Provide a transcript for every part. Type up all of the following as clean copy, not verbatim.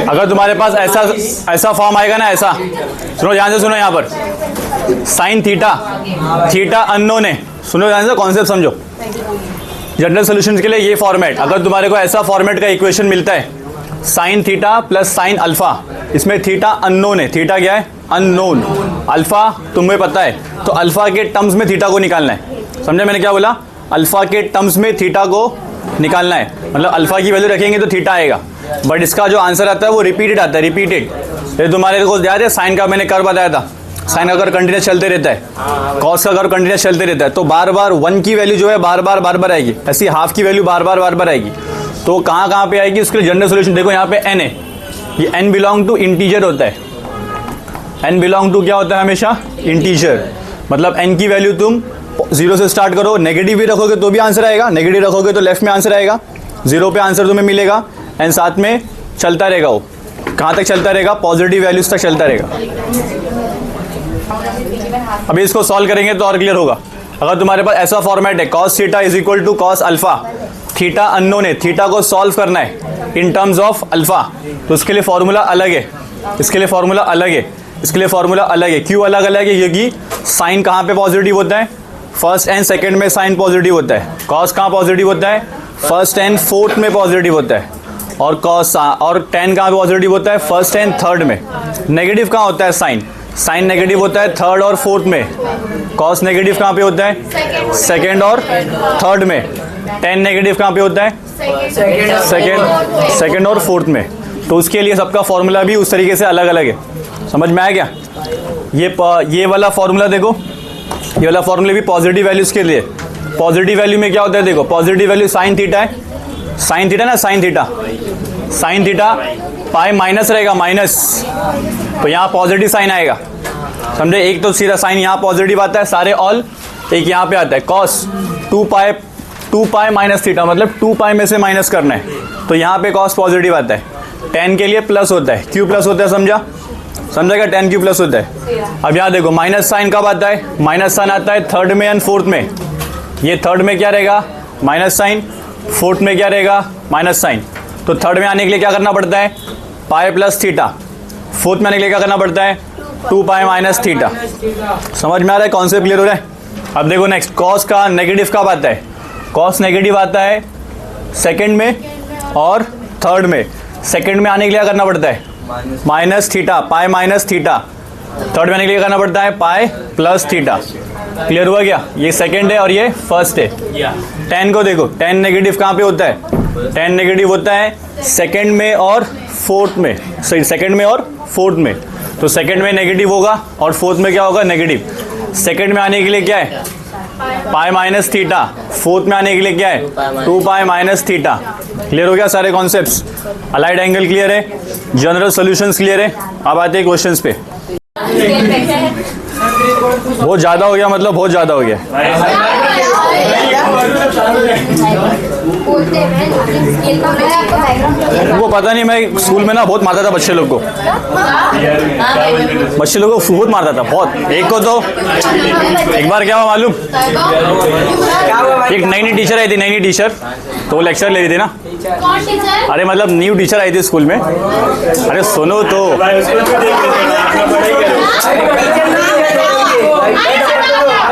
अगर तुम्हारे पास ऐसा फॉर्म आएगा ना, ऐसा सुनो ध्यान से, सुनो यहाँ पर साइन थीटा, थीटा अननोन है, सुनो ध्यान से, कॉन्सेप्ट समझो। जनरल सॉल्यूशंस के लिए ये फॉर्मेट, अगर तुम्हारे को ऐसा फॉर्मेट का इक्वेशन मिलता है sine theta plus sine alpha, इसमें थीटा अननोन है, थीटा क्या है अननोन, अल्फा तुम्हें पता है, तो अल्फा के टर्म्स में थीटा को निकालना है। समझे मैंने क्या बोला? अल्फा के टर्म्स में थीटा को निकालना है, मतलब अल्फा की वैल्यू रखेंगे तो थीटा आएगा, बट इसका जो आंसर आता है वो रिपीटेड आता है, रिपीटेड। ये तुम्हारे को याद है साइन का मैंने कर्व बताया था, साइन का कर्व कंटिन्यूस चलते रहता है, कॉस का कर्व कंटिन्यूस चलते रहता है, तो बार बार 1 की वैल्यू जो है बार बार आएगी, ऐसी हाफ की वैल्यू बार बार आएगी। तो कहाँ पे आएगी उसके लिए जनरल सोल्यूशन देखो, यहाँ पे n है, ये n बिलोंग टू इंटीजर होता है, n बिलोंग टू क्या होता है हमेशा इंटीजर, मतलब n की वैल्यू तुम 0 से स्टार्ट करो, नेगेटिव भी रखोगे तो भी आंसर आएगा, नेगेटिव रखोगे तो लेफ्ट में आंसर आएगा, 0 पे आंसर तुम्हें मिलेगा, एंड साथ में चलता रहेगा, वो कहाँ तक चलता रहेगा? पॉजिटिव वैल्यूज तक चलता रहेगा। अभी इसको सॉल्व करेंगे तो और क्लियर होगा। अगर तुम्हारे पास ऐसा फॉर्मेट है cos theta is equal to cos alpha, theta unknown है, थीटा को सॉल्व करना है इन टर्म्स ऑफ अल्फा, तो उसके लिए फॉर्मूला अलग है, इसके लिए फॉर्मूला अलग है, इसके लिए फॉर्मूला अलग है। क्यों अलग अलग है? क्योंकि साइन कहाँ पे पॉजिटिव होता है? फर्स्ट एंड सेकंड में साइन पॉजिटिव होता है, कॉस कहाँ पॉजिटिव होता है? फर्स्ट एंड फोर्थ में पॉजिटिव होता है, और कॉस और टेन कहाँ पे पॉजिटिव होता है? फर्स्ट एंड थर्ड में। नेगेटिव कहाँ होता है? साइन, साइन नेगेटिव होता है थर्ड और फोर्थ में, कॉस नेगेटिव कहाँ पे होता है? सेकंड और थर्ड में। टेन नेगेटिव कहाँ पे होता है? सेकंड और फोर्थ में। तो उसके लिए सबका फॉर्मूला भी उस तरीके से अलग अलग है। समझ में आया क्या? ये वाला फॉर्मूला देखो, ये वाला फॉर्मूला भी पॉजिटिव वैल्यूज के लिए। पॉजिटिव वैल्यू में क्या होता है? देखो पॉजिटिव वैल्यू साइन थीटा है, साइन थीटा ना, sine theta, sine theta pi minus रहेगा, माइनस, तो यहाँ पॉजिटिव साइन आएगा। समझे? एक तो सीधा साइन यहाँ पॉजिटिव आता है सारे ऑल, एक यहाँ पे आता है कॉस 2 पाई माइनस थीटा, मतलब 2 पाई में से माइनस करना है, तो यहाँ पे कॉस पॉजिटिव आता है। टेन के लिए प्लस होता है, क्यों प्लस होता है? समझा क्या? टेन क्यू प्लस होता है। अब यहाँ देखो माइनस साइन कब आता है? माइनस साइन आता है थर्ड में एंड फोर्थ में। ये थर्ड में क्या रहेगा? माइनस साइन, फोर्थ में क्या रहेगा? Minus sign. तो थर्ड में आने के लिए क्या करना पड़ता है? पाई प्लस थीटा। फोर्थ में आने के लिए क्या करना पड़ता है? 2 पाई माइनस थीटा। समझ में आ रहा है? कॉन्सेप्ट क्लियर हो रहा है? अब देखो नेक्स्ट, कॉस का नेगेटिव कब आता है? कॉस नेगेटिव आता है सेकंड में और थर्ड में। सेकंड में आने के लिए क्या करना पड़ता है? माइनस थीटा, पाई माइनस थीटा। थर्ड में आने के लिए करना पड़ता है पाई प्लस थीटा। क्लियर हुआ क्या? ये सेकंड है और ये फर्स्ट है। टेन को देखो, टेन नेगेटिव कहाँ पे होता है? टेन नेगेटिव होता है सेकंड में और फोर्थ में, सही, सेकंड में और फोर्थ में। तो सेकंड में नेगेटिव होगा और फोर्थ में क्या होगा? नेगेटिव। सेकंड में आने के लिए क्या है? पाई माइनस थीटा। फोर्थ में आने के लिए क्या है? 2 पाई माइनस थीटा। क्लियर हो गया सारे कॉन्सेप्ट्स? अलाइड एंगल क्लियर है, जनरल सॉल्यूशंस क्लियर है। अब आते हैं क्वेश्चंस पे। बहुत ज़्यादा हो गया, मतलब बहुत ज़्यादा हो गया। वो पता नहीं, मैं स्कूल में ना बहुत मारता था बच्चे लोग को, बच्चे लोगों को बहुत मारता था, बहुत। एक को तो एक बार क्या हुआ मालूम? एक नई टीचर आई थी, नई टीचर, तो वो लेक्चर ले रही थी ना। अरे मतलब न्यू टीचर आई थी स्कूल में। अरे सुनो तो,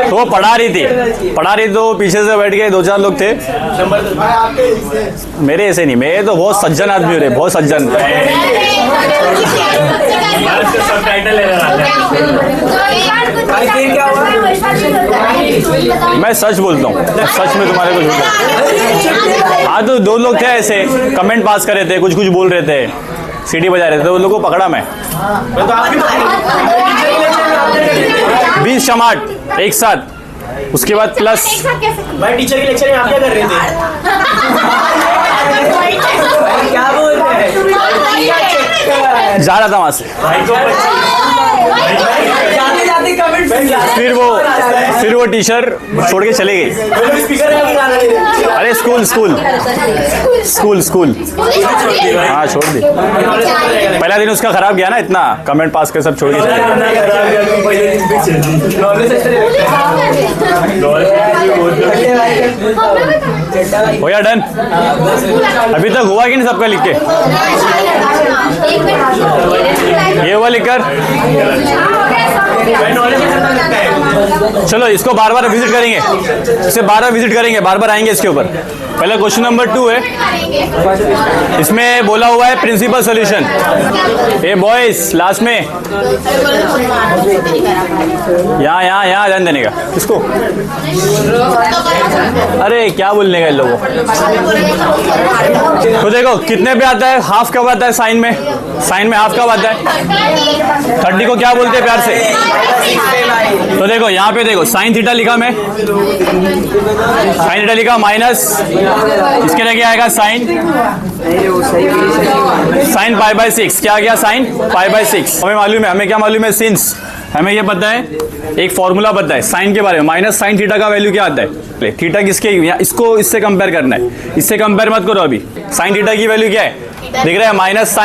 तो वो पढ़ा रही थी, तो पीछे से बैठ के 2-4 लोग थे। मेरे ऐसे नहीं, मैं तो बहुत सज्जन आदमी हो रहे, बहुत सज्जन। मैं सच बोलता हूँ, सच में तुम्हारे को झूठ। हाँ तो 2 लोग थे ऐसे, कमेंट पास कर रहे थे, कुछ बोल रहे थे, सीटी बजा रहे थे, उन लोगों को पकड़ा मैं। 20 चमाट एक साथ, उसके बाद प्लस। भाई टीचर के लेक्चर में आप क्या कर रहे थे? क्या बोल रहे हैं? जा रहा था वहां से, फिर वो टीचर छोड़ के चले गई। अरे स्कूल हाँ छोड़ दी। पहला दिन उसका खराब गया ना, इतना कमेंट पास कर सब छोड़ के चले गए। हो या डन? अभी तक हुआ कि नहीं सबका लिख के? हुआ लिखकर? चलो इसको बार बार विजिट करेंगे, इसे बार बार विजिट करेंगे, बार बार आएंगे इसके ऊपर। पहले क्वेश्चन नंबर 2 है, इसमें बोला हुआ है प्रिंसिपल सॉल्यूशन। ए बॉयज लास्ट में यहाँ ध्यान देने का इसको। अरे क्या बोलने का इन लोगों को। तो देखो कितने पे आता है, हाफ कब आता है साइन में? साइन में हाफ कब आता है? 30 को क्या बोलते हैं प्यार से? तो देखो यहाँ पे देखो साइन थीटा लिखा मैं, साइन थीटा लिखा माइनस इसके लगे आएगा साइन पाई बाय 6। क्या गया? Sign pi by 6। हमें मालूम है, हमें क्या मालूम है? सिंस हमें ये पता है, एक फॉर्मूला पता है साइन के बारे में, माइनस साइन थीटा का वैल्यू क्या आता है? थीटा किसके, इसको इससे कंपेयर करना है, इससे कंपेयर मत करो अभी। साइन थीटा की वैल्यू क्या है दिख रहा है? माइनस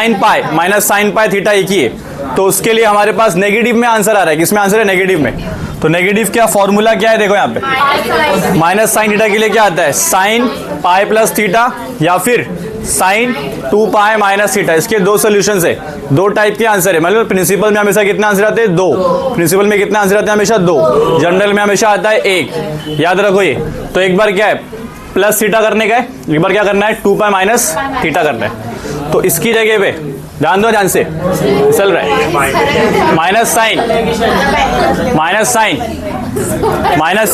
साइन पाई थीटा एक ही है, तो उसके लिए हमारे पास नेगेटिव में आंसर आ रहा है। किसमें आंसर है? नेगेटिव में। तो नेगेटिव क्या फॉर्मूला क्या है देखो यहाँ पे, माइनस साइन थीटा के लिए क्या आता है? साइन पाई प्लस थीटा या फिर साइन 2 पाई माइनस थीटा। इसके दो सोल्यूशन है, दो टाइप के आंसर है। मतलब प्रिंसिपल में हमेशा कितने आंसर आते हैं? 2। प्रिंसिपल में कितने आंसर आते हैं? हमेशा 2। जनरल में हमेशा आता है 1। याद रखो ये। तो एक बार क्या है प्लस थीटा करने का है, एक बार क्या करना है 2 पाई माइनस थीटा करना है। तो इसकी जगह पे ध्यान दो, ध्यान से चल रहा है माइनस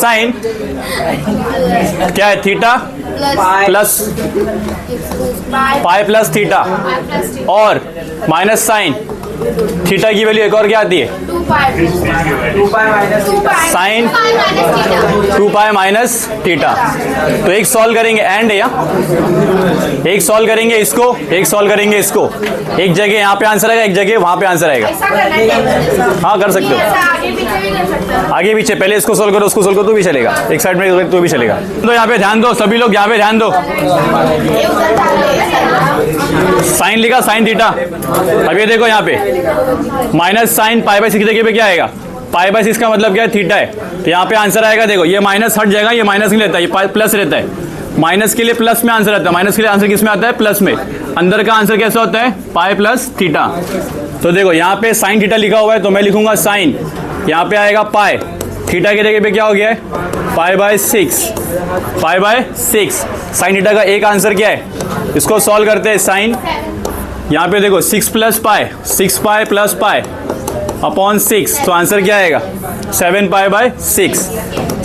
साइन क्या है? Theta plus pi plus theta और माइनस साइन थीटा की वैल्यू एक और क्या आती है? Sine 2 pi minus theta. तो एक सॉल्व करेंगे, एंड है या एक सॉल्व करेंगे इसको, एक सॉल्व करेंगे इसको। एक जगह यहाँ पे आंसर आएगा, एक जगह वहां पे आंसर आएगा। हाँ कर सकते हो, आगे पीछे। पहले इसको सॉल्व करो, उसको सॉल्व करो तो भी चलेगा, एक साइड में तो भी चलेगा। तो यहाँ पे ध्यान दो सभी लोग, यहाँ पे ध्यान दो। साइन लिखा साइन थीटा, अब ये देखो यहाँ पे माइनस साइन पाई बाय 6 की जगह पे क्या आएगा? पाई बाय 6 का मतलब क्या है? थीटा है। तो यहाँ पे आंसर आएगा, देखो ये माइनस हट जाएगा, ये माइनस नहीं लेता, ये प्लस रहता है। माइनस के लिए प्लस में आंसर आता है, माइनस के लिए आंसर किस में आता है? प्लस में। अंदर का आंसर कैसा होता है? पाई प्लस थीटा। तो देखो यहाँ पे साइन थीटा लिखा हुआ है, तो मैं लिखूंगा साइन, यहाँ पे आएगा पाई, थीटा की जगह पे क्या हो गया है? पाई बाय 6। साइन थीटा का एक आंसर क्या है? इसको सॉल्व करते हैं। साइन यहाँ पे देखो 6 पाई प्लस पाई अपॉन 6, तो आंसर क्या आएगा? 7 पाई बाय 6।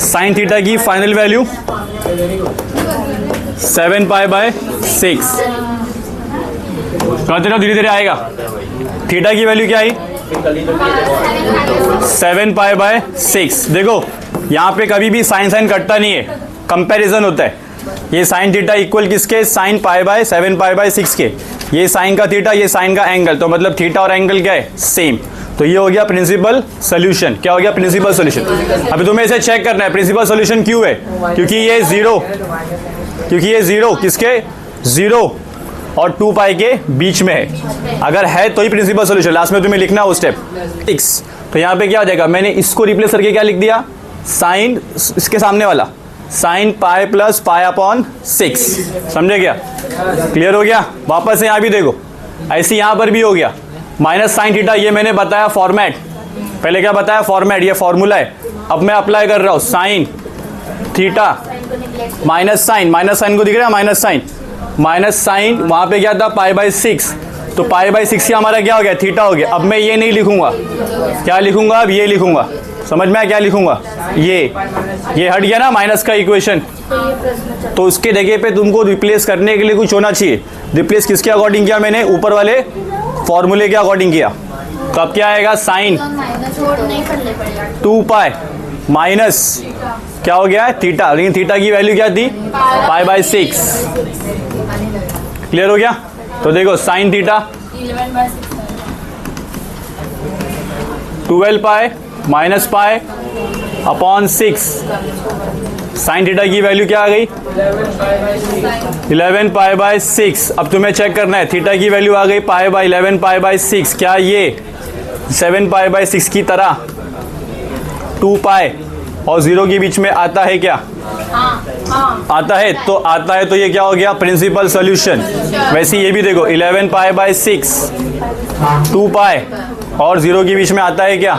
साइन थीटा की फाइनल वैल्यू 7 पाई बाय 6। कहते रहो धीरे धीरे आएगा। थीटा की वैल्यू क्या आई? 7 पाई बाय 6। देखो यहाँ पे कभी भी साइन कटता नहीं है, कंपैरिजन होता है। ये साइन थीटा इक्वल किसके? Sign pi bye 7 pi by 6 के। ये साइन का थीटा, ये साइन का एंगल, तो मतलब थीटा और एंगल क्या है? सेम। तो ये हो गया प्रिंसिपल सॉल्यूशन। क्या हो गया? Principal solution. अभी तुम्हें इसे चेक करना है प्रिंसिपल सॉल्यूशन क्यों है, क्योंकि ये जीरो किसके? 0 और 2 पाई के बीच में है। अगर है तो ही प्रिंसिपल सॉल्यूशन। लास्ट में तुम्हें लिखना हो स्टेप 6। तो यहाँ पे क्या हो जाएगा? मैंने इसको रिप्लेस करके क्या लिख दिया? साइन, इसके सामने वाला sine pi plus pi upon 6। समझे क्या? क्लियर हो गया? वापस से यहाँ भी देखो, ऐसे यहाँ पर भी हो गया माइनस साइन थीटा। ये मैंने बताया फॉर्मेट, पहले क्या बताया? फॉर्मेट, ये फॉर्मूला है। अब मैं अप्लाई कर रहा हूँ साइन थीटा माइनस साइन को दिख रहा है माइनस साइन वहाँ पे क्या था? पाई बाय 6। तो पाई बाय 6 से हमारा क्या हो गया? थीटा हो गया। अब मैं ये नहीं लिखूंगा, क्या लिखूंगा? अब ये लिखूंगा। समझ में आया क्या लिखूंगा? ये हट गया ना माइनस का इक्वेशन। तो उसके जगह पे तुमको रिप्लेस करने के लिए कुछ होना चाहिए। रिप्लेस किसके अकॉर्डिंग किया मैंने? ऊपर वाले फॉर्मूले के अकॉर्डिंग किया। तो अब क्या आएगा? साइन 2 पाई माइनस क्या हो गया है? थीटा। लेकिन थीटा की वैल्यू क्या थी? पाई बाय 6। क्लियर हो गया? तो देखो sine theta 12 pi minus pi upon 6। Sign theta की वैल्यू क्या आ गई? 11 पाई बाय 6। अब तुम्हें चेक करना है, थीटा की वैल्यू आ गई पाई बाय 11 पाई बाय 6। क्या ये 7 पाई बाय 6 की तरह 2 पाई और 0 के बीच में आता है क्या? आता है। तो ये क्या हो गया? Principal solution. वैसे ये भी देखो 11 पाई बाय 6 2 पाई और 0 के बीच में आता है क्या,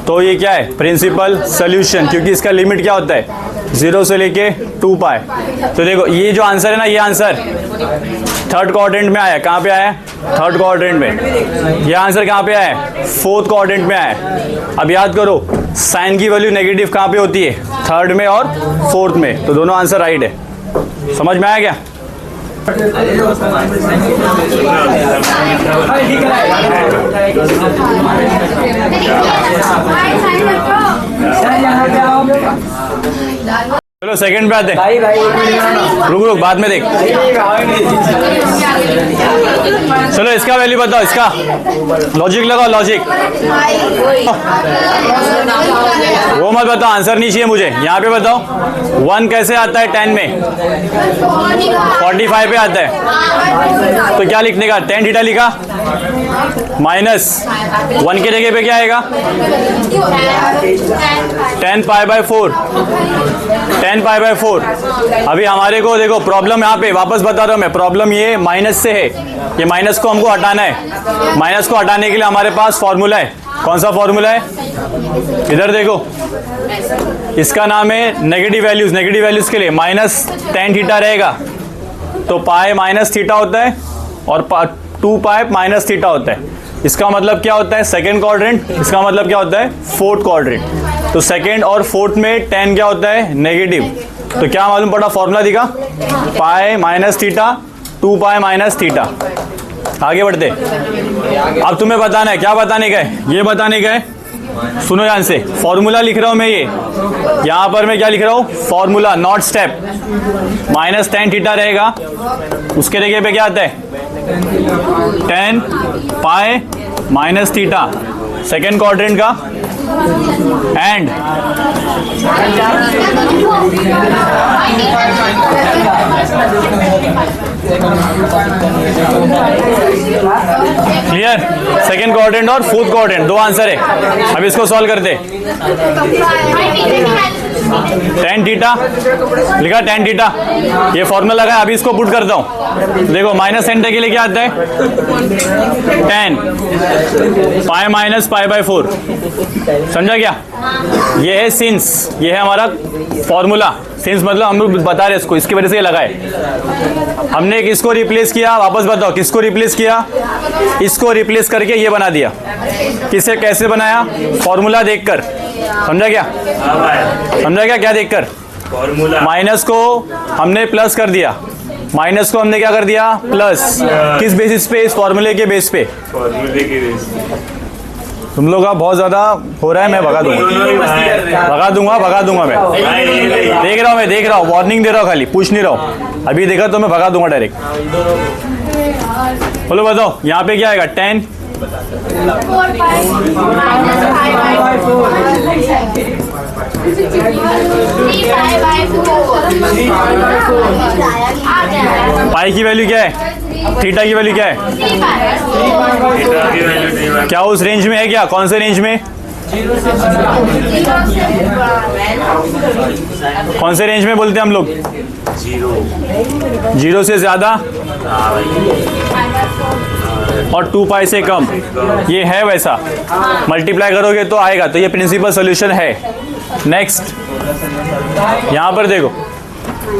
तो ये क्या है, प्रिंसिपल सोल्यूशन, क्योंकि इसका लिमिट क्या होता है 0 से लेके 2 पाई। तो देखो ये जो आंसर है ना, ये आंसर थर्ड क्वाड्रेंट में आया। कहाँ पे आया, थर्ड क्वाड्रेंट में। ये आंसर कहाँ पे आया, फोर्थ क्वाड्रेंट में आया। अब याद करो साइन की वैल्यू नेगेटिव कहाँ पे होती है, थर्ड में और फोर्थ में, तो दोनों आंसर राइट है। समझ में आया क्या? चलो सेकंड पे आते हैं। रुक बाद में देख। चलो इसका वैल्यू बताओ, इसका लॉजिक लगाओ, लॉजिक। वो मत बताओ, आंसर नहीं चाहिए मुझे। यहाँ पे बताओ 1 कैसे आता है 10 में, 45 पे आता है, तो क्या लिखने का, tan थीटा लिखा, माइनस 1 के जगह पे क्या आएगा, tan pi by 4, tan pi by 4। अभी हमारे को देखो प्रॉब्लम यहाँ पे वापस बता रहा हूँ मैं, प्रॉब्लम ये माइनस से है, ये माइनस को हमको हटाना है। माइनस को हटाने के लिए हमारे पास फॉर्मूला है। कौन सा फॉर्मूला है, इधर देखो, इसका नाम है नेगेटिव वैल्यूज। नेगेटिव वैल्यूज के लिए माइनस tan थीटा रहेगा, तो पाई माइनस थीटा होता है और 2 पाई माइनस थीटा होता है। इसका मतलब क्या होता है, सेकेंड क्वाड्रेंट। इसका मतलब क्या होता है, फोर्थ क्वाड्रेंट। तो सेकेंड और फोर्थ में tan क्या होता है, नेगेटिव। तो क्या मालूम पड़ा, फॉर्मूला दिखा, पाई minus theta 2 pi minus theta. आगे बढ़ते। अब तुम्हें बताना है, क्या बताने का है, ये बताने का है। सुनो ध्यान से, फॉर्मूला लिख रहा हूं मैं, ये यहां पर मैं क्या लिख रहा हूं, formula not step. Minus tan theta रहेगा, उसके जगह पे क्या आता है, tan पाई माइनस थीटा, सेकेंड क्वाड्रेंट का, एंड क्लियर। सेकेंड क्वाड्रेंट और फोर्थ क्वाड्रेंट, दो आंसर है। अब इसको सॉल्व करते। tan थीटा लिखा, tan थीटा, ये फॉर्मूला लगा है। अभी इसको पुट करता हूँ। देखो माइनस tan के लिए क्या आता है, tan pi minus pi by 4। समझा क्या? ये है सिंस, ये है हमारा फॉर्मूला। सिंस मतलब हम लोग बता रहे इसको, इसकी वजह से ये लगा है। हमने किसको रिप्लेस किया, वापस बताओ किसको रिप्लेस किया, इसको रिप्लेस करके ये बना दिया। किसे कैसे बनाया, फॉर्मूला देखकर। समझा क्या? समझा क्या देखकर? फॉर्मूला माइनस को हमने प्लस कर दिया, माइनस को हमने क्या कर दिया, प्लस। किस बेसिस पे, इस फॉर्मूले के बेस पे। फॉर्मूले की बेस। तुम लोग का बहुत ज्यादा हो रहा है, मैं भगा दूंगा मैं। देख रहा हूँ वार्निंग दे रहा हूँ, खाली पूछ नहीं रहा हूँ। अभी देखा तो मैं भगा दूंगा डायरेक्ट। बोलो बताओ यहाँ पे क्या आएगा, tan पाई की वैल्यू क्या है, थीटा की वैल्यू क्या है, क्या उस रेंज में है क्या, कौन से रेंज में, कौन से रेंज में बोलते हैं हम लोग, 0 से ज्यादा और 2 पाई से कम। ये है वैसा, मल्टीप्लाई करोगे तो आएगा। तो ये प्रिंसिपल सॉल्यूशन है। नेक्स्ट यहाँ पर देखो,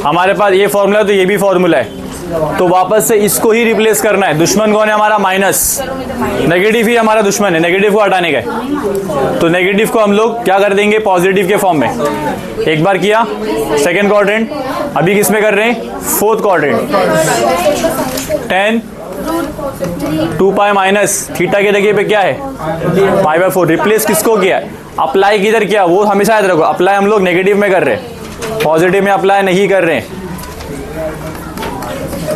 हमारे पास ये फॉर्मूला, तो ये भी फॉर्मूला है। तो वापस से इसको ही रिप्लेस करना है। दुश्मन कौन है हमारा, माइनस। नेगेटिव ही हमारा दुश्मन है, नेगेटिव को हटाने का है। तो नेगेटिव को हम लोग क्या कर देंगे, पॉजिटिव के फॉर्म में। एक बार किया सेकेंड क्वाड्रेंट, अभी किस में कर रहे हैं, fourth quadrant. tan 2 pi minus theta के जगह पे क्या है, पाई बाय 4। रिप्लेस किसको किया, अप्लाई किधर किया, वो हमेशा याद रखो। अप्लाई हम लोग नेगेटिव में कर रहे हैं, पॉजिटिव में अप्लाई नहीं कर रहे हैं।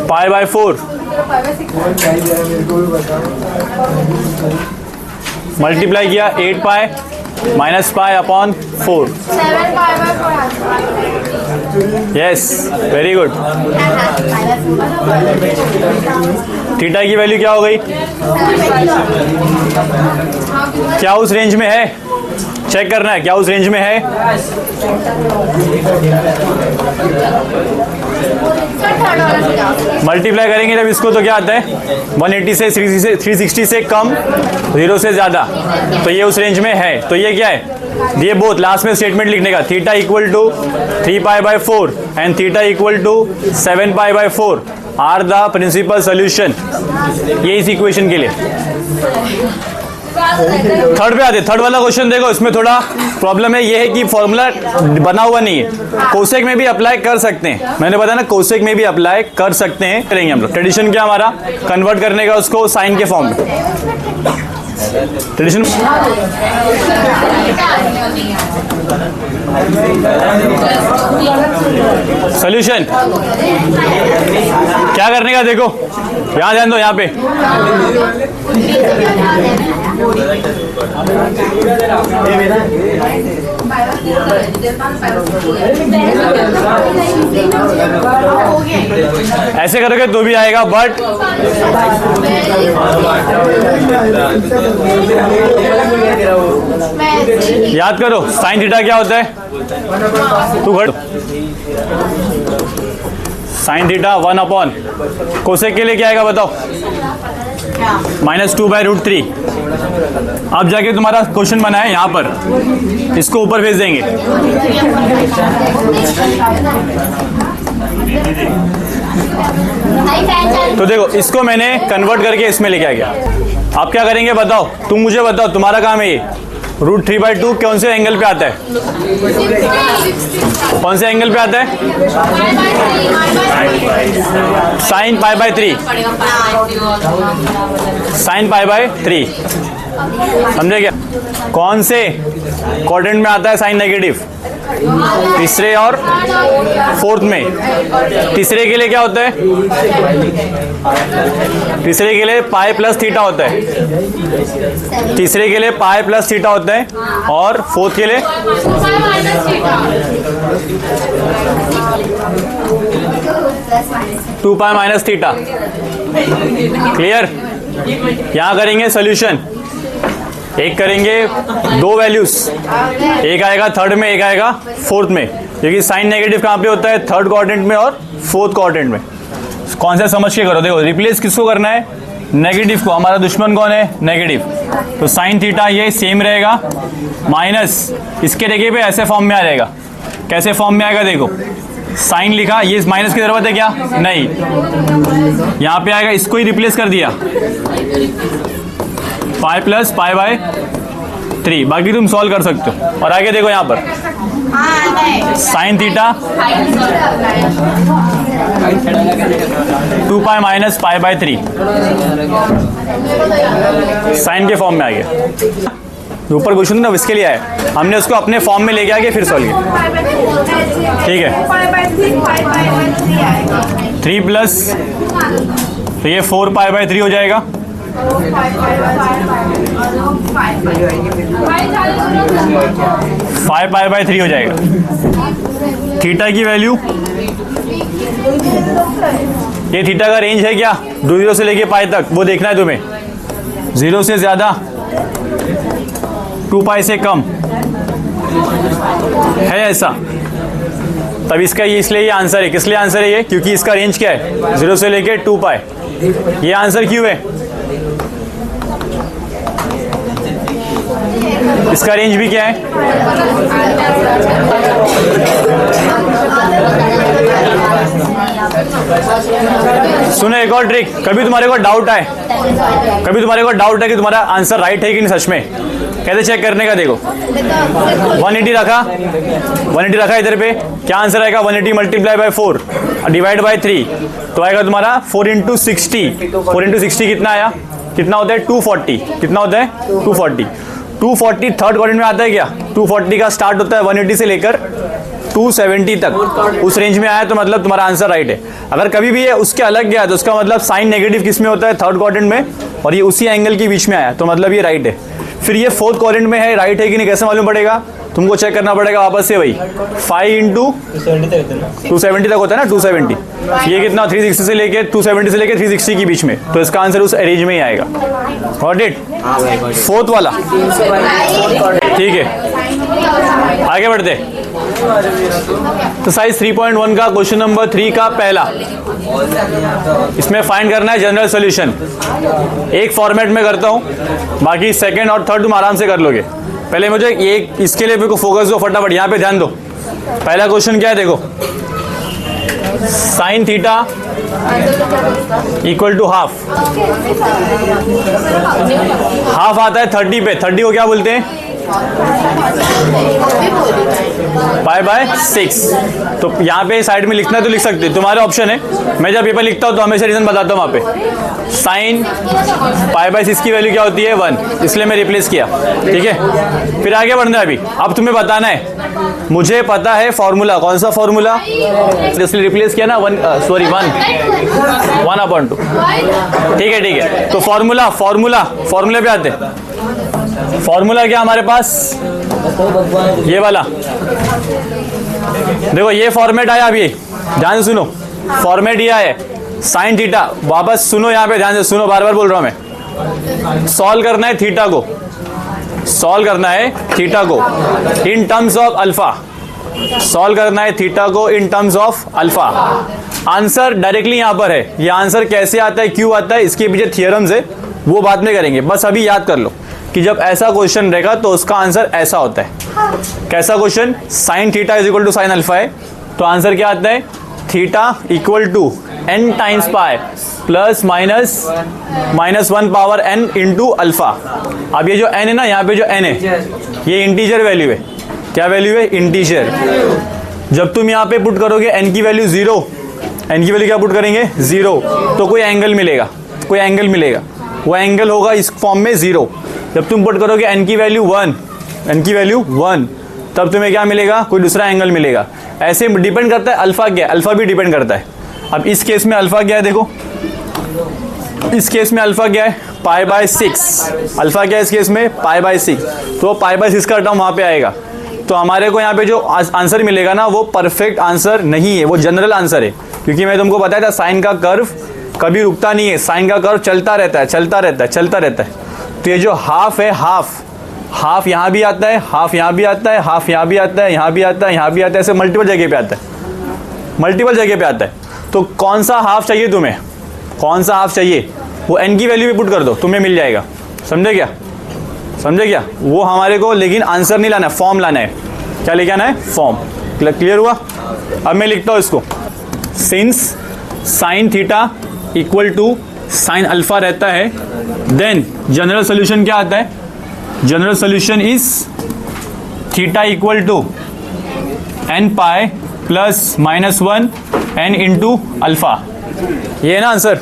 पाई बाय 4 मल्टीप्लाई किया 8 pi minus pi upon 4। Yes, very good. Theta की वैल्यू क्या हो गई, क्या उस रेंज में है, चेक करना है क्या उस रेंज में है। मल्टीप्लाई करेंगे जब इसको तो क्या आता है 180 से 360 से कम, 0 से ज़्यादा, तो ये उस रेंज में है। तो ये क्या है, ये बोथ लास्ट में स्टेटमेंट लिखने का, theta equal to 3π/4 and theta equal to 7π/4 are the principal solution. ये इस इक्वेशन के लिए। थर्ड पे आते, थर्ड वाला क्वेश्चन देखो, इसमें थोड़ा प्रॉब्लम है, ये है कि फॉर्मूला बना हुआ नहीं है। कोसेक में भी अप्लाई कर सकते हैं, मैंने बताया ना, कोसेक में भी अप्लाई कर सकते हैं। करेंगे हम लोग। ट्रेडिशन क्या हमारा, कन्वर्ट करने का उसको साइन के फॉर्म में। ट्रेडिशन सोल्यूशन क्या करने का, देखो यहां ध्यान दो, यहां पे ऐसे करोगे तो भी आएगा, बट याद करो साइन थीटा क्या होता है, तू घट, साइन थीटा 1/, कोसेक के लिए क्या आएगा बताओ, -2/√3। अब जाके तुम्हारा क्वेश्चन बना है यहाँ पर, इसको ऊपर भेज देंगे। तो देखो इसको मैंने कन्वर्ट करके इसमें लेके आ गया। आप क्या करेंगे बताओ, तुम मुझे बताओ, तुम्हारा काम है ये। √3/2 कौन से एंगल पे आता है, कौन से एंगल पे आता है, sin π/3, sin π/3, समझे क्या। कौन से क्वाड्रेंट में आता है साइन नेगेटिव, तीसरे और फोर्थ में। तीसरे के लिए क्या होता है, तीसरे के लिए पाई प्लस थीटा होता है, तीसरे के लिए पाई प्लस थीटा होता है, और फोर्थ के लिए 2π - थीटा। क्लियर। यहां करेंगे सोल्यूशन, एक करेंगे दो वैल्यूज, एक आएगा थर्ड में, एक आएगा फोर्थ में, क्योंकि साइन नेगेटिव कहाँ पे होता है, थर्ड क्वाड्रेंट में और फोर्थ क्वाड्रेंट में। कौन सा समझ के करो, देखो रिप्लेस किसको करना है, नेगेटिव को। हमारा दुश्मन कौन है, नेगेटिव। तो साइन थीटा ये सेम रहेगा, माइनस इसके जगह पे ऐसे फॉर्म में आ जाएगा। कैसे फॉर्म में आएगा, देखो साइन लिखा, ये माइनस की जरूरत है क्या, नहीं, यहाँ पे आएगा, इसको ही रिप्लेस कर दिया, पाई प्लस π/3। बाकी तुम सॉल्व कर सकते हो। और आगे देखो यहाँ पर साइन थीटा 2π - π/3 साइन के फॉर्म में आ गया। ऊपर क्वेश्चन ना इसके लिए आया, हमने उसको अपने फॉर्म में लेके आके फिर सॉल्व किया। ठीक है, 3 प्लस, तो ये 4π/3 हो जाएगा, 5π/3 हो जाएगा। थीटा की वैल्यू, ये थीटा का रेंज है क्या, 0 से लेके पाई तक, वो देखना है तुम्हें। 0 से ज्यादा, 2π से कम है ऐसा, तब इसका ये, इसलिए ये आंसर है। किस लिए आंसर है ये, क्योंकि इसका रेंज क्या है, 0 से लेके 2π। ये आंसर क्यों है, इसका रेंज भी क्या है, सुनो एक और ट्रिक। कभी तुम्हारे को डाउट है, कभी तुम्हारे को डाउट है कि तुम्हारा आंसर राइट है कि नहीं सच में, कैसे चेक करने का, देखो 180 रखा, 180 रखा इधर पे, क्या आंसर आएगा, 180 × 4 डिवाइड बाय 3, तो आएगा तुम्हारा 4 × 60। 4 × 60 कितना आया, कितना होता है 240, कितना होता है 240। 240 थर्ड क्वाड्रेंट में आता है क्या, 240 का स्टार्ट होता है 180 से लेकर 270 तक, उस रेंज में आया तो मतलब तुम्हारा आंसर राइट है। अगर कभी भी ये उसके अलग गया तो उसका मतलब साइन नेगेटिव किस में होता है, थर्ड क्वाड्रेंट में, और ये उसी एंगल के बीच में आया तो मतलब ये राइट है। फिर ये फोर्थ क्वाड्रेंट में है, राइट है कि नहीं कैसे मालूम पड़ेगा, तुमको चेक करना पड़ेगा वापस से, वही 5 × 270 तक होता है ना, 270 ये कितना 360 से लेके 270 से लेके 360 के बीच में, तो इसका आंसर उस रेंज में ही आएगा। Got it? फोर्थ वाला ठीक है, आगे बढ़ते। एक्सरसाइज 3.1 का क्वेश्चन नंबर 3 का पहला, इसमें फाइंड करना है जनरल सॉल्यूशन। एक फॉर्मेट में करता हूं, बाकी सेकंड और थर्ड तुम आराम से कर लोगे। पहले मुझे एक इसके लिए मेरे को फोकस दो फटाफट, यहां पे ध्यान दो। पहला क्वेश्चन क्या है देखो, sine theta equal to half, half आता है 30 पे, 30 को क्या बोलते हैं पाई बाय 6। तो यहाँ पे साइड में लिखना है तो लिख सकते, तुम्हारे ऑप्शन है। मैं जब पेपर लिखता हूँ तो हमेशा रीजन बताता हूँ वहाँ पे। साइन पाई बाय 6 की वैल्यू क्या होती है 1, इसलिए मैं रिप्लेस किया। ठीक है, फिर आगे बढ़ना है। अभी अब तुम्हें बताना है, मुझे पता है फॉर्मूला, कौन सा फॉर्मूला, इसलिए रिप्लेस किया ना 1/2। ठीक है ठीक है, तो फॉर्मूले पे आते। फॉर्मूला क्या हमारे पास, ये वाला देखो, ये फॉर्मेट आया। अभी ध्यान से सुनो, फॉर्मेट ये है साइन थीटा। वापस सुनो, यहाँ पे ध्यान से सुनो, बार बार बोल रहा हूं मैं। सॉल्व करना है थीटा को, सॉल्व करना है थीटा को in terms of alpha, solve करना है थीटा को in terms of alpha. Answer directly यहां पर है। ये आंसर कैसे आता है, क्यों आता है, इसके पीछे थियरम्स है, वो बाद में करेंगे। बस अभी याद कर लो कि जब ऐसा क्वेश्चन रहेगा तो उसका आंसर ऐसा होता है। कैसा question, sine theta is equal to sine alpha है, तो आंसर क्या आता है, theta equal to n times pi plus minus 1 power n into alpha. अब ये जो n है ना, यहाँ पे जो n है ये इंटीजर वैल्यू है। क्या वैल्यू है, इंटीजर। जब तुम यहाँ पे पुट करोगे n की वैल्यू 0, n की वैल्यू क्या पुट करेंगे 0, तो कोई एंगल मिलेगा, कोई एंगल मिलेगा, वो एंगल होगा इस फॉर्म में 0। जब तुम पुट करोगे n की वैल्यू 1, तब तुम्हें क्या मिलेगा, कोई दूसरा एंगल मिलेगा। ऐसे डिपेंड करता है अल्फा क्या है, अल्फा भी डिपेंड करता है। अब इस केस में अल्फा क्या है, देखो इस केस में अल्फा क्या है, पाई बाय 6। अल्फा क्या है इस केस में, पाई बाय 6। तो पाई बाय 6 का टर्म वहां पे आएगा। तो हमारे को यहाँ पे जो आंसर मिलेगा ना, वो परफेक्ट आंसर नहीं है, वो जनरल आंसर है। क्योंकि मैं तुमको बताया था साइन का कर्व कभी रुकता नहीं है, साइन का कर्व चलता रहता है, चलता रहता है, चलता रहता है। तो ये जो हाफ है, हाफ यहाँ भी आता है, हाफ यहाँ भी आता है, हाफ यहाँ भी आता है, यहाँ भी आता है, यहाँ भी आता है, ऐसे मल्टीपल जगह पे आता है, मल्टीपल जगह पे आता है। तो कौन सा हाफ चाहिए तुम्हें, कौन सा हाफ चाहिए, वो n की वैल्यू भी पुट कर दो, तुम्हें मिल जाएगा। समझे क्या, समझे क्या, वो हमारे को लेकिन आंसर नहीं लाना है, फॉर्म लाना है। क्या लेके आना है, फॉर्म। क्लियर हुआ? अब मैं लिखता हूँ इसको, since sine theta equal to sine alpha रहता है, देन जनरल सोल्यूशन क्या आता है, general solution is theta equal to n pi plus -1 n into alpha. ये है ना आंसर,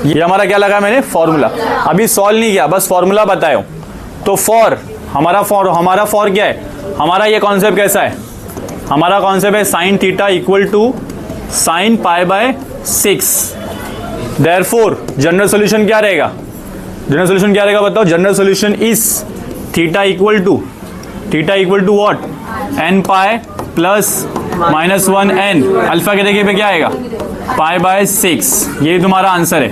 ये हमारा क्या लगा मैंने, फॉर्मूला। अभी सॉल्व नहीं किया, बस फॉर्मूला बताया। तो हमारा फॉर क्या है, हमारा ये कॉन्सेप्ट कैसा है, हमारा कॉन्सेप्ट है sine theta equal to sine pi by 6। Therefore general solution क्या रहेगा, जनरल सोल्यूशन क्या रहेगा बताओ, general solution is theta equal to what, n pi plus -1 n, alpha के जगह पे क्या आएगा, पाई बाय 6। ये तुम्हारा आंसर है,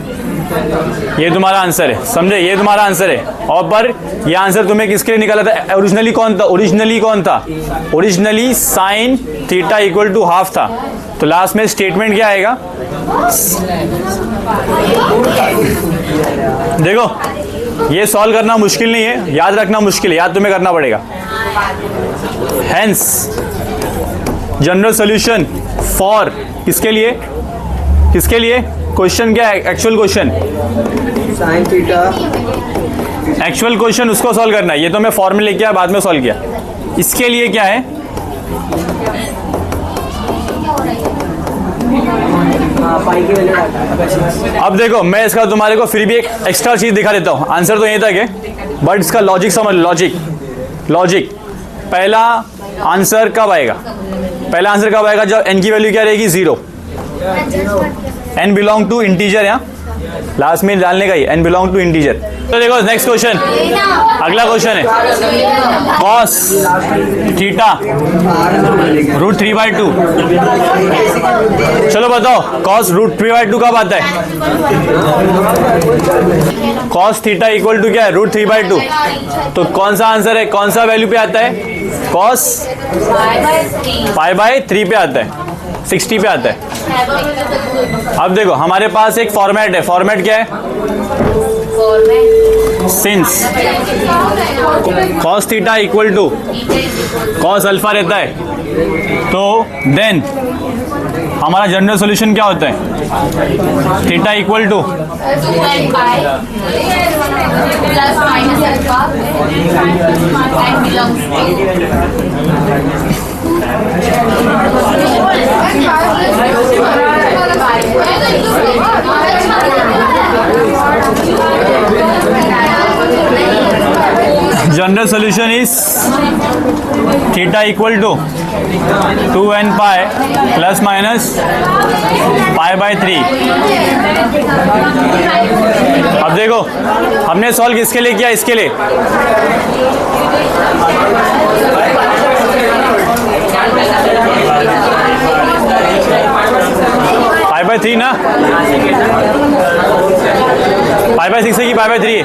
ये तुम्हारा आंसर है, समझे, ये तुम्हारा आंसर है। और पर ये आंसर तुम्हें किसके लिए निकाला था, ओरिजिनली कौन था, originally sine theta equal to half था। तो लास्ट में स्टेटमेंट क्या आएगा, देखो ये सॉल्व करना मुश्किल नहीं है, याद रखना मुश्किल है, याद तुम्हें करना पड़ेगा। हेंस जनरल सॉल्यूशन फॉर किसके लिए, क्वेश्चन क्या है, actual question, sine theta, actual question उसको सॉल्व करना है। ये तो मैं फॉर्मूले किया बाद में सॉल्व किया। इसके लिए क्या है, पाई की वैल्यू। अब देखो मैं इसका तुम्हारे को फिर भी एक एक्स्ट्रा चीज दिखा देता हूँ। आंसर तो यहीं तक है, बट इसका लॉजिक समझ, लॉजिक। पहला आंसर कब आएगा, जब n की वैल्यू क्या रहेगी 0, n बिलोंग टू इंटीजर, यहाँ लास्ट में डालने का ही, एन बिलोंग टू इंटीजर। तो देखो नेक्स्ट क्वेश्चन, अगला क्वेश्चन है कॉस थीटा रूट 3/2। चलो बताओ कॉस रूट 3/2 कब आता है? कॉस थीटा इक्वल टू क्या है? रूट 3/2। तो कौन सा आंसर है, कौन सा वैल्यू पे आता है? कॉस π/3 पे आता है, 60 पे आता है। अब देखो हमारे पास एक फॉर्मेट है, फॉर्मेट क्या है? Since cos theta equal to cos alpha रहता है, तो देन हमारा जनरल सॉल्यूशन क्या होता है? Theta equal to 2n pi plus minus alpha and belongs general solution is theta equal to 2n pi plus minus π/3। अब देखो हमने सॉल्व किसके लिए किया? इसके लिए π/3 ना, π/6 है कि π/3 है?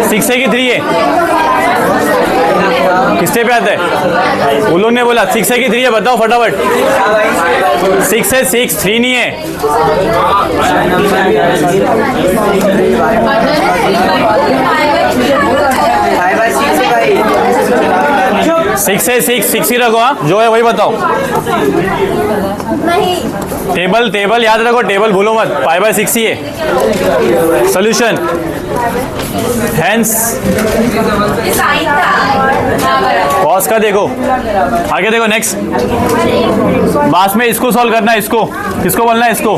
6 है कि 3 है? किससे पे आता है? वो लोग ने बोला 6 है कि 3 है, बताओ फटाफट। 6 है, 6 3 नहीं है। 6 है, 6 ही रखो। हाँ जो है वही बताओ। टेबल याद रखो, टेबल भूलो मत। π/6 ही है सोल्यूशन। हेंस कॉस का देखो, आगे देखो नेक्स्ट। बाद में इसको सॉल्व करना है, इसको किसको बोलना है? इसको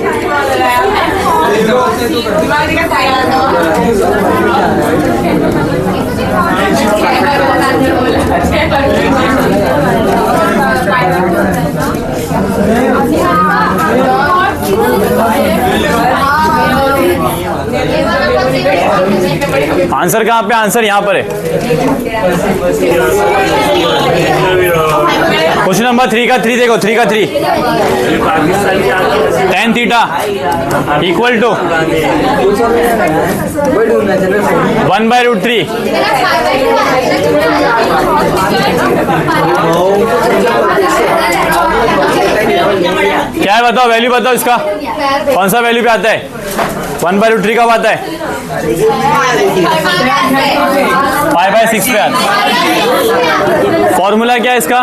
आंसर कहाँ पे? आंसर यहाँ पर है। क्वेश्चन नंबर 3 का 3 देखो, 3 का 3 tan थीटा इक्वल टू 1/√3। क्या है बताओ, वैल्यू बताओ इसका, कौन सा वैल्यू पे आता है? 1/√3 कब आता है? π/6 पे आता है। फॉर्मूला क्या है इसका?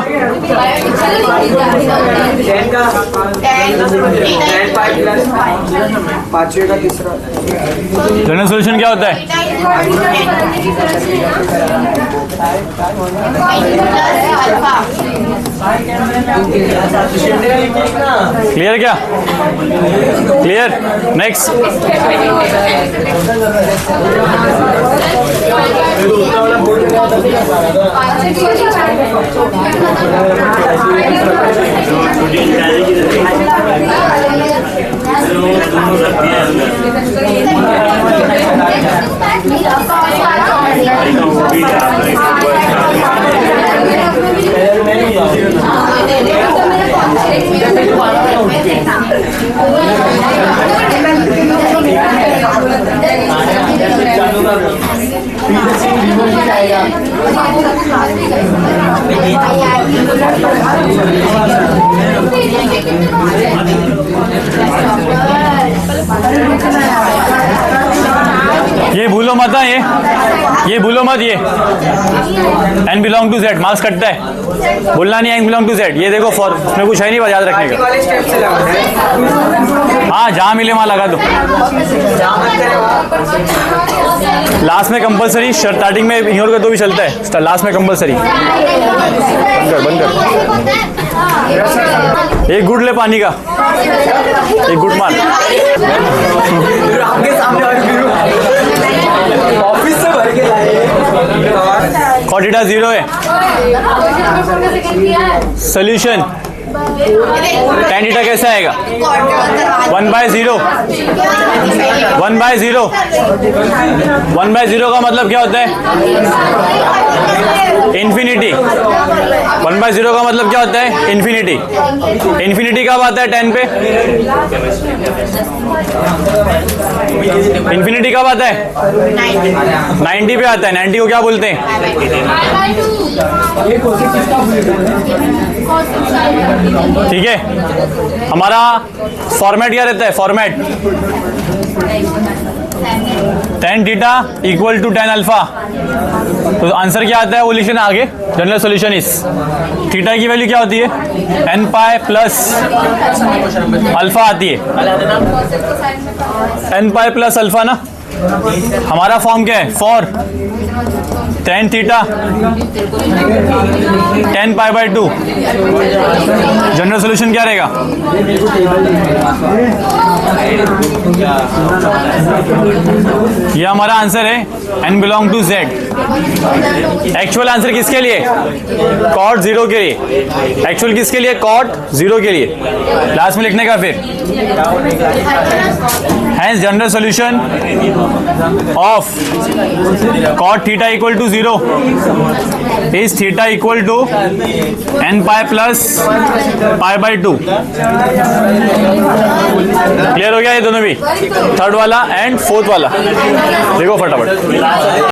जनरल सॉल्यूशन क्या होता है? क्लियर क्या? क्लियर। नेक्स्ट ये भूलो मत, ये भूलो मत, ये n belong to z marks कटता है, बोलना नहीं n बिलोंग टू z। ये देखो फॉर उसमें कुछ है नहीं, याद रखने का। हाँ जहाँ मिले वहाँ लगा दो। लास्ट में कंपलसरी, स्टार्टिंग में इग्नोर कर दो भी चलता है, लास्ट में कंपलसरी। बंद कर। एक गुड ले पानी का, एक गुड मार। आपके सामने ऑफिस से भर के लाए। cos θ 0 है। सोल्यूशन tan थीटा कैसे आएगा? 1/0 1/0 1/0 का मतलब क्या होता है? इन्फिनिटी। 1/0 का मतलब क्या होता है? इन्फिनिटी। इन्फिनिटी कब आता है tan पे? इन्फिनिटी कब आता है? 90 पे आता है। 90 को क्या बोलते हैं? ठीक है, हमारा फॉर्मेट क्या रहता है? Format tan theta equal to tan alpha. तो आंसर क्या आता है वो लिख लेना आगे। जनरल सॉल्यूशन इस थीटा की वैल्यू क्या होती है? n पाई प्लस अल्फा आती है। n पाई प्लस अल्फा ना। हमारा फॉर्म क्या है? फॉर tan थीटा tan पाई/2। जनरल सॉल्यूशन क्या रहेगा? ये हमारा आंसर है n belong to z। Actual answer किसके लिए? cot 0 के लिए। एक्चुअल किसके लिए? cot 0 के लिए। लास्ट में लिखने का फिर hence general solution of cot theta equal to 0 is theta equal to n pi plus पाई/2। क्लियर हो गया ये दोनों भी? थर्ड वाला एंड फोर्थ वाला देखो फटाफट।